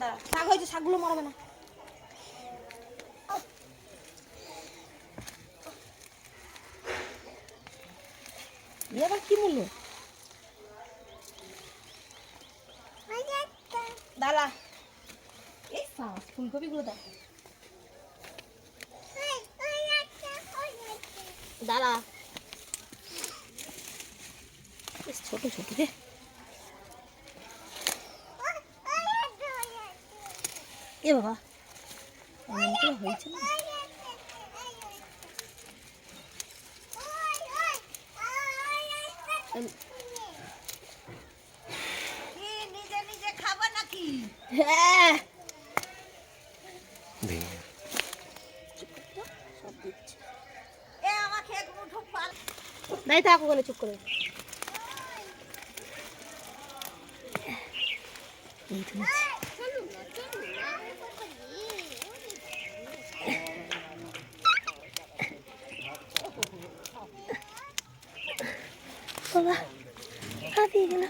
দাঁড়া, শাক হয়েছে, শাকগুলো মারবে না। এবার কি মূল্য? দাঁড়া, এই ফুলকপিগুলো দেখ। দাঁড়া, ছোট ছোট রে। এ বাবা, হয়েছে না। নিজে নিজে খাবা নাকি? হ্যাঁ, নাই থাক ওখানে চুপ করে। বাবা হারিয়ে গেল।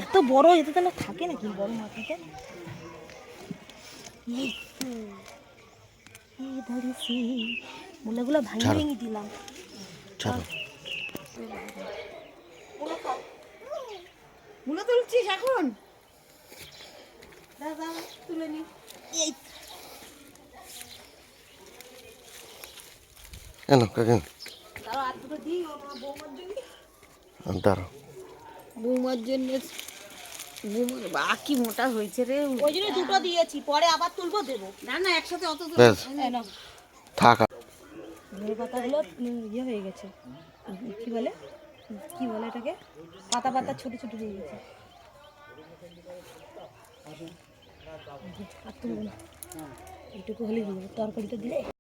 এত বড় এতে তাহলে থাকে নাকি বড় মাটিতে? মুলাগুলো ভাঙিয়ে ভেঙে দিলাম। মুলো তুলছিস এখন? দাদা তুলে নি। এই বৌমার জন্য বাকি মোটা হয়েছে রে, ওই জন্য দুটো দিয়েছি, পরে আবার তুলবো দেবো। না না একসাথে অত থাক। ধনে পাতাগুলো ইয়ে হয়ে গেছে, কি বলে এটাকে, পাতা পাতা ছোট ছোট হয়ে গেছে। আর তুলবো না, এইটুকু হলেই হলো, তরকারিটা দিলে।